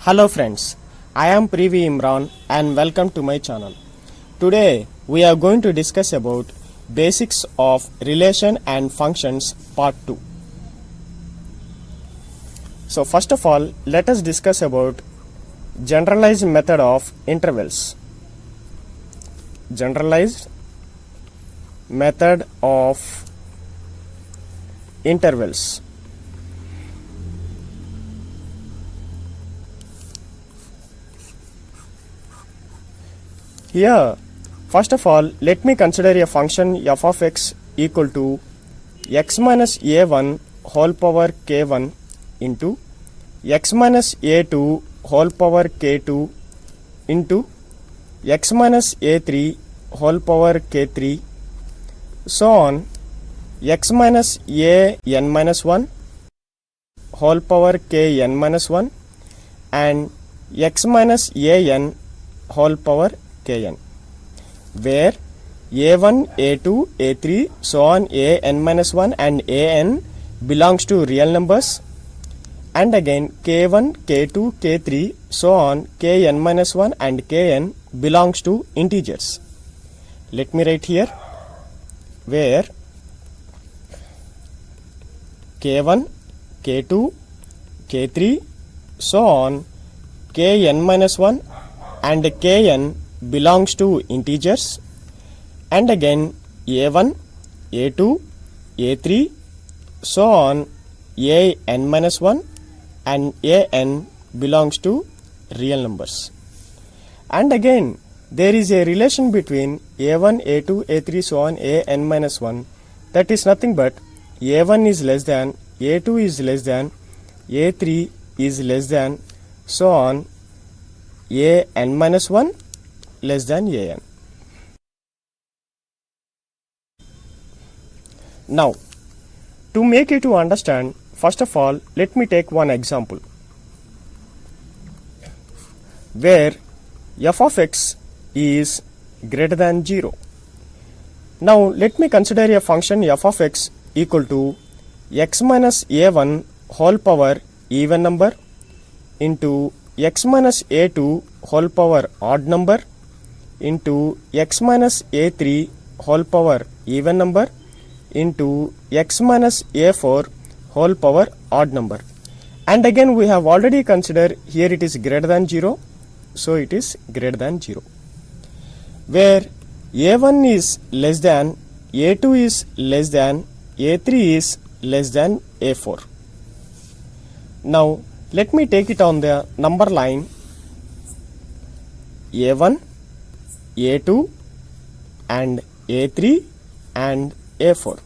Hello friends, I am Privi Imran and welcome to my channel. Today we are going to discuss about basics of relation and functions part 2. So first of all, let us discuss about generalized method of intervals. Generalized method of intervals. Here, first of all, let me consider a function f of x equal to x minus a1 whole power k1 into x minus a2 whole power k2 into x minus a3 whole power k3, so on x minus a n minus 1 whole power k n minus 1 and x minus a n whole power kn, where a1, a2, a3, so on a n minus 1 and a n belongs to real numbers, and again k1, k2, k3, so on kn minus 1 and kn belongs to integers. Let me write here, where k1, k2, k3, so on kn minus 1 and kn belongs to integers, and again a1, a2, a3, so on a n minus 1 and a n belongs to real numbers. And again there is a relation between a1, a2, a3, so on a n minus 1, that is nothing but a1 is less than, a2 is less than, a3 is less than, so on a n minus 1 less than a n. Now, to make you to understand, first of all, let me take one example, where f of x is greater than 0. Now, let me consider a function f of x equal to x minus a1 whole power even number into x minus a2 whole power odd number into x minus a3 whole power even number into x minus a4 whole power odd number. And again we have already considered here it is greater than 0, so it is greater than 0, where a1 is less than, a2 is less than, a3 is less than a4. Now let me take it on the number line a1, a2 and a3 and a4.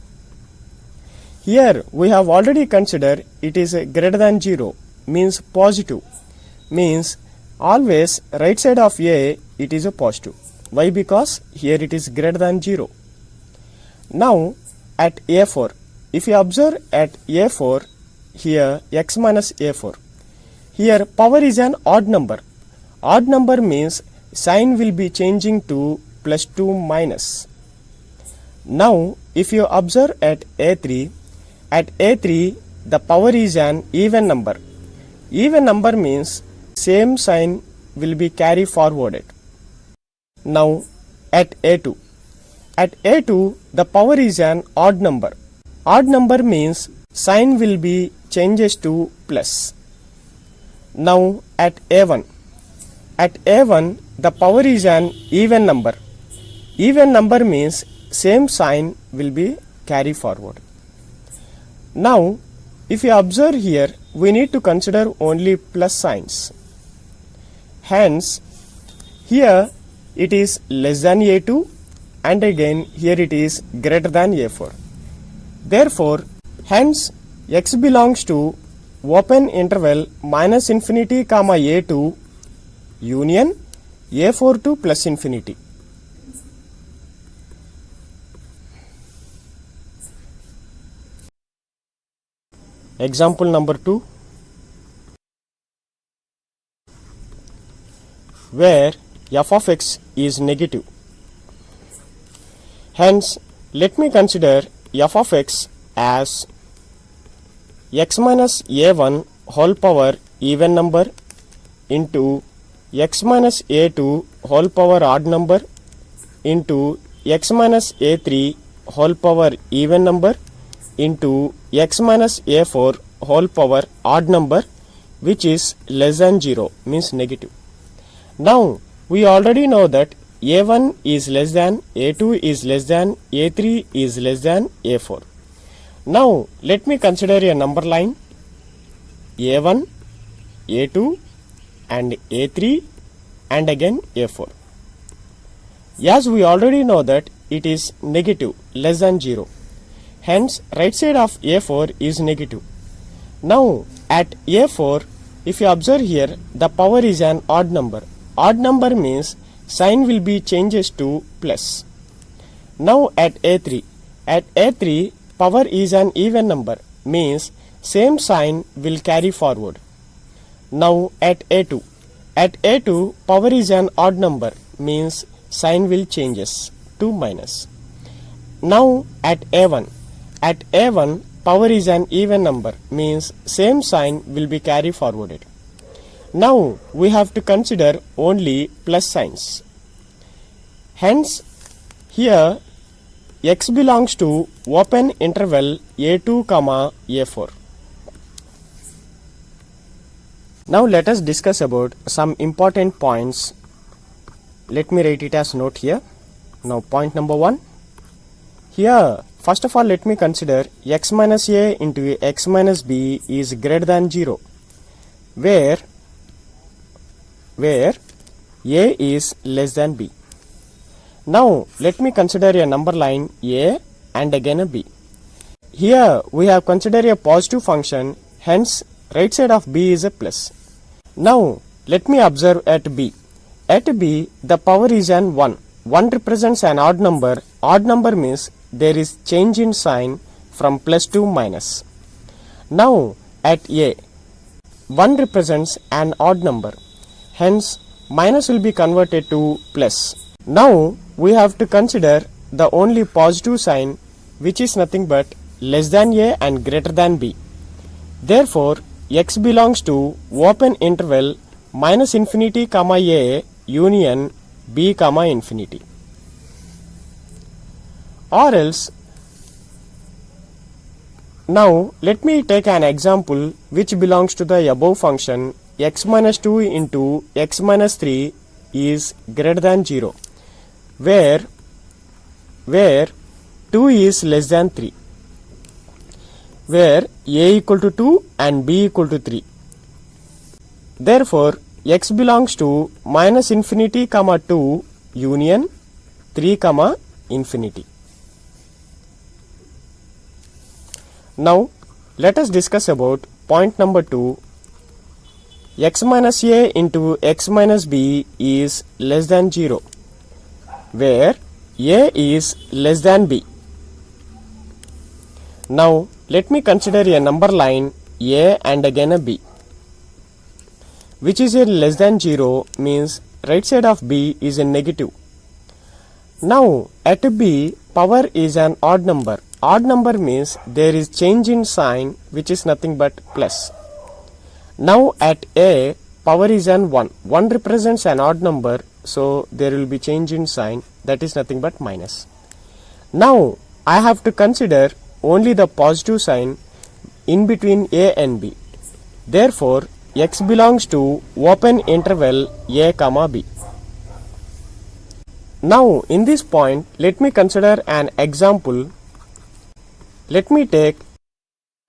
Here we have already considered it is greater than 0, means positive, means always right side of a it is a positive. Why? Because here it is greater than 0. Now at a4, if you observe at a4, here x minus a4, here power is an odd number. Odd number means sign will be changing to plus 2 minus. Now if you observe at a3 the power is an even number. Even number means same sign will be carried forwarded. Now at a2 the power is an odd number. Odd number means sign will be changes to plus. Now at a1 the power is an even number. Even number means same sign will be carried forward. Now if you observe here, we need to consider only plus signs. Hence here it is less than a2 and again here it is greater than a4. Therefore hence x belongs to open interval minus infinity comma a2 union a4 to plus infinity. Example number 2, where f of x is negative. Hence let me consider f of x as x minus a1 whole power even number into x minus a2 whole power odd number into x minus a3 whole power even number into x minus a4 whole power odd number which is less than 0 means negative. Now we already know that a1 is less than, a2 is less than, a3 is less than a4. Now let me consider a number line a1, a2 and a3 and again a4. As we already know that it is negative less than 0. Hence right side of a4 is negative. Now at a4, if you observe here, the power is an odd number. Odd number means sign will be changes to plus. Now at a3 power is an even number means same sign will carry forward. Now at a2 power is an odd number means sign will changes to minus. Now at a1 power is an even number means same sign will be carry forwarded. Now we have to consider only plus signs. Hence here x belongs to open interval a2 comma a4. Now let us discuss about some important points. Let me write it as note here. Now point number 1. Here first of all let me consider x minus a into x minus b is greater than 0 where a is less than b. Now let me consider a number line a and again a b. Here we have considered a positive function, hence right side of b is a plus. Now let me observe at b. At b the power is an 1. 1 represents an odd number. Odd number means there is change in sign from plus to minus. Now at a 1 represents an odd number. Hence minus will be converted to plus. Now we have to consider the only positive sign which is nothing but less than a and greater than b. Therefore x belongs to open interval minus infinity comma a union b comma infinity. Or else, now let me take an example which belongs to the above function x minus 2 into x minus 3 is greater than 0 where 2 is less than 3, where a equal to 2 and b equal to 3. Therefore x belongs to minus infinity comma 2 union 3 comma infinity. Now let us discuss about point number 2. X minus a into x minus b is less than 0 where a is less than b. Now let me consider a number line a and again a b which is a less than 0 means right side of b is a negative. Now at b power is an odd number. Odd number means there is change in sign which is nothing but plus. Now at a power is an 1. 1 represents an odd number, so there will be change in sign, that is nothing but minus. Now I have to consider only the positive sign in between a and b. Therefore x belongs to open interval a comma b. Now in this point let me consider an example. Let me take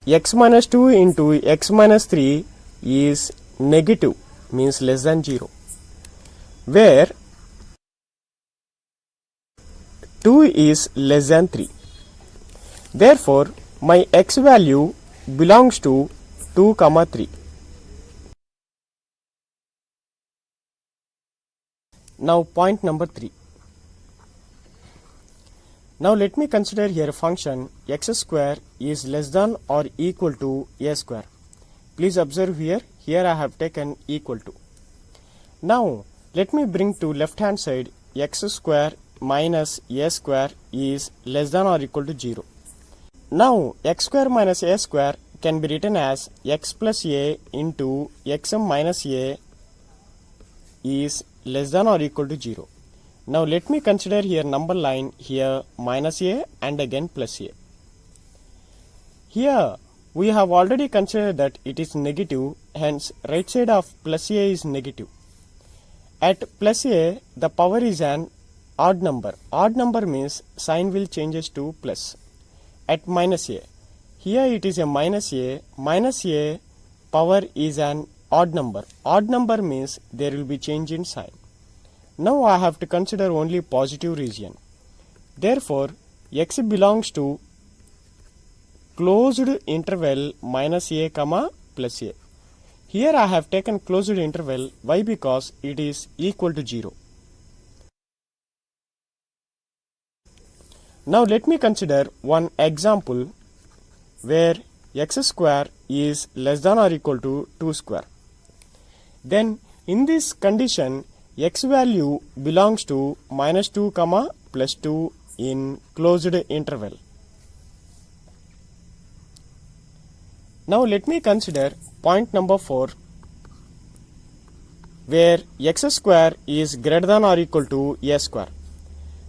x minus 2 into x minus 3 is negative means less than 0 where 2 is less than 3. Therefore my x value belongs to 2 comma 3. Now point number 3. Now let me consider here a function x square is less than or equal to a square. Please observe here I have taken equal to. Now let me bring to left hand side x square minus a square is less than or equal to 0. Now x square minus a square can be written as x plus a into x minus a is less than or equal to 0. Now let me consider here number line here minus a and again plus a. Here we have already considered that it is negative, hence right side of plus a is negative. At plus a, the power is an odd number. Odd number means sign will changes to plus. At minus a, here it is a minus a. Minus a power is an odd number. Odd number means there will be change in sign. Now I have to consider only positive region. Therefore, x belongs to closed interval minus a comma plus a. Here I have taken closed interval. Why? Because it is equal to 0. Now let me consider one example where x square is less than or equal to 2 square. Then in this condition, x value belongs to minus 2 comma plus 2 in closed interval. Now let me consider point number 4 where x square is greater than or equal to a square.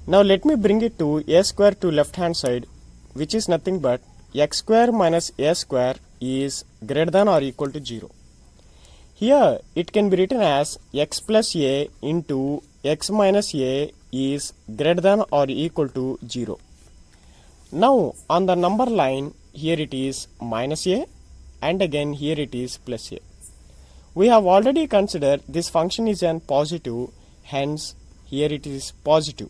Now let me bring it to a square to left hand side, which is nothing but x square minus a square is greater than or equal to 0. Here it can be written as x plus a into x minus a is greater than or equal to 0. Now on the number line, here it is minus a and again here it is plus a. We have already considered this function is an positive, hence here it is positive.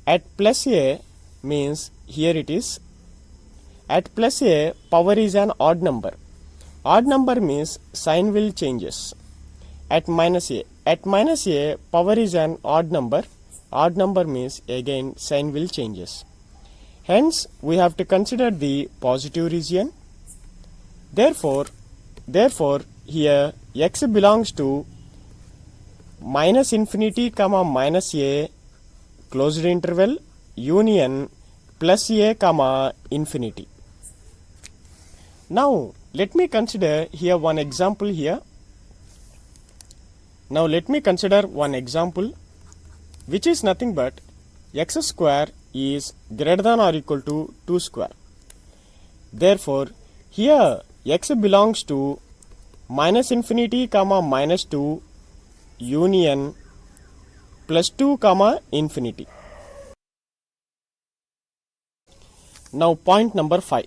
At plus a means here it is. At plus a, power is an odd number. Odd number means sign will changes. At minus a, power is an odd number. Odd number means again sign will changes. Hence we have to consider the positive region. Therefore here x belongs to minus infinity comma minus a closed interval union plus a comma infinity. Now let me consider here one example here. Now let me consider one example which is nothing but x square is greater than or equal to 2 square. Therefore here x belongs to minus infinity comma minus 2 union plus 2 comma infinity. Now point number 5.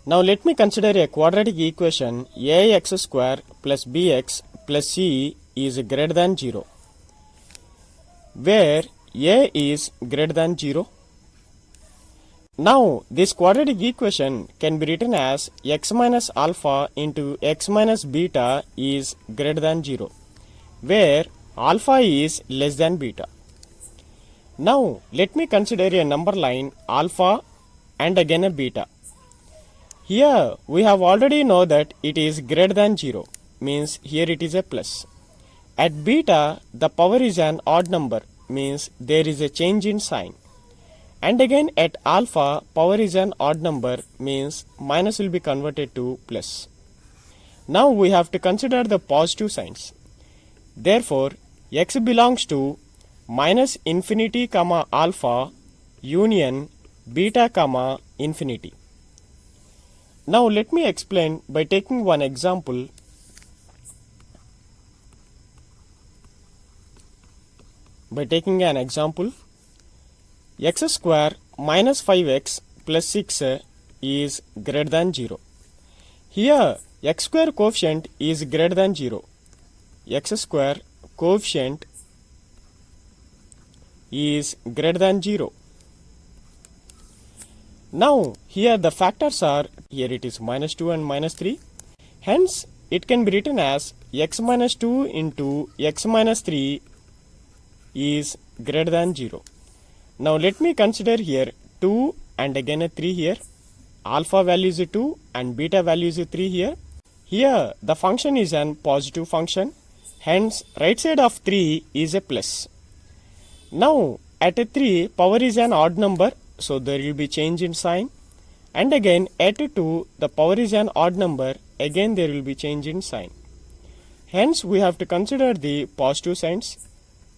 Now let me consider a quadratic equation ax square plus bx plus c is greater than 0, where a is greater than 0. Now this quadratic equation can be written as x minus alpha into x minus beta is greater than 0, where alpha is less than beta. Now let me consider a number line alpha and again a beta. Here we have already know that it is greater than 0, means here it is a plus. At beta the power is an odd number, means there is a change in sign. And again at alpha power is an odd number, means minus will be converted to plus. Now we have to consider the positive signs. Therefore x belongs to minus infinity comma alpha union beta comma infinity. Now let me explain by taking one example. By taking an example, x square minus 5x plus 6 is greater than 0. Here x square coefficient is greater than 0. X square coefficient is greater than 0. Now here the factors are, here it is minus 2 and minus 3. Hence it can be written as x minus 2 into x minus 3 is greater than 0. Now let me consider here 2 and again a 3 here. Alpha value is 2 and beta value is 3 here. Here the function is an positive function. Hence right side of 3 is a plus. Now at a 3 power is an odd number, so there will be change in sign. And again at 2 the power is an odd number, again there will be change in sign. Hence we have to consider the positive signs.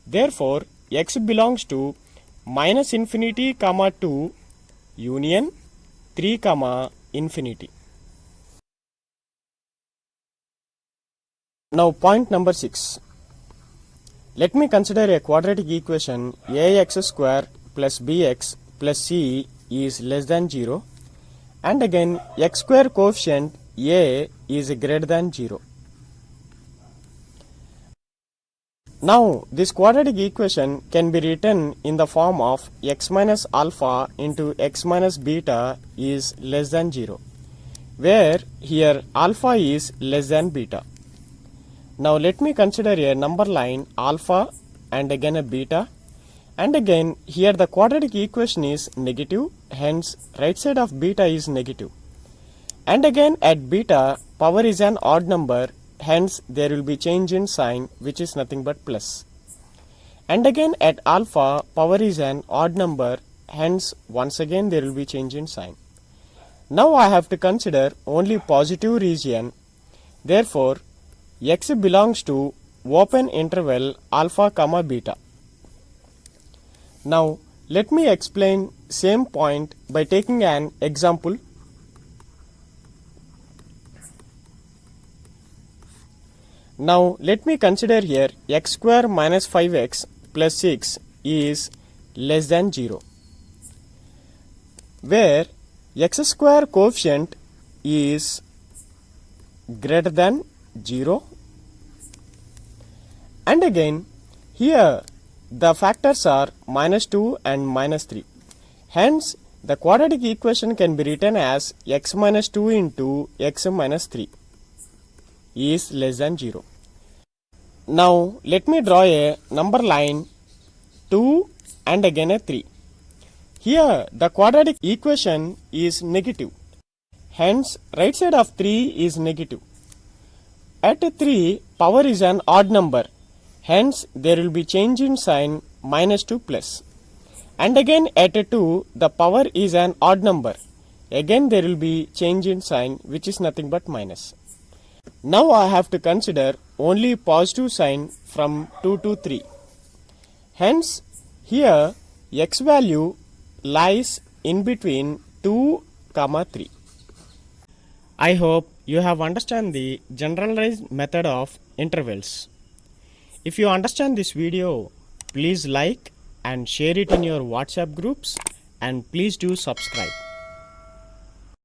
Therefore x belongs to minus infinity comma 2 union 3 comma infinity. Now point number 6. Let me consider a quadratic equation ax square plus bx plus c is less than 0, and again x square coefficient a is greater than 0. Now this quadratic equation can be written in the form of x minus alpha into x minus beta is less than 0, where here alpha is less than beta. Now let me consider a number line alpha and again a beta, and again here the quadratic equation is negative, hence right side of beta is negative. And again at beta power is an odd number, hence there will be change in sign which is nothing but plus. And again at alpha power is an odd number, hence once again there will be change in sign. Now I have to consider only positive region. Therefore x belongs to open interval alpha comma beta. Now let me explain same point by taking an example. Now let me consider here x square minus 5x plus 6 is less than 0, where x square coefficient is greater than 0, and again here the factors are minus 2 and minus 3. Hence the quadratic equation can be written as x minus 2 into x minus 3 is less than 0. Now let me draw a number line 2 and again a 3. Here the quadratic equation is negative, hence right side of 3 is negative. At 3 power is an odd number, hence there will be change in sign minus to plus. And again at 2 the power is an odd number, again there will be change in sign which is nothing but minus. Now I have to consider only positive sign from 2 to 3. Hence here x value lies in between 2 comma 3. I hope you have understand the generalized method of intervals. If you understand this video, please like and share it in your WhatsApp groups, and please do subscribe.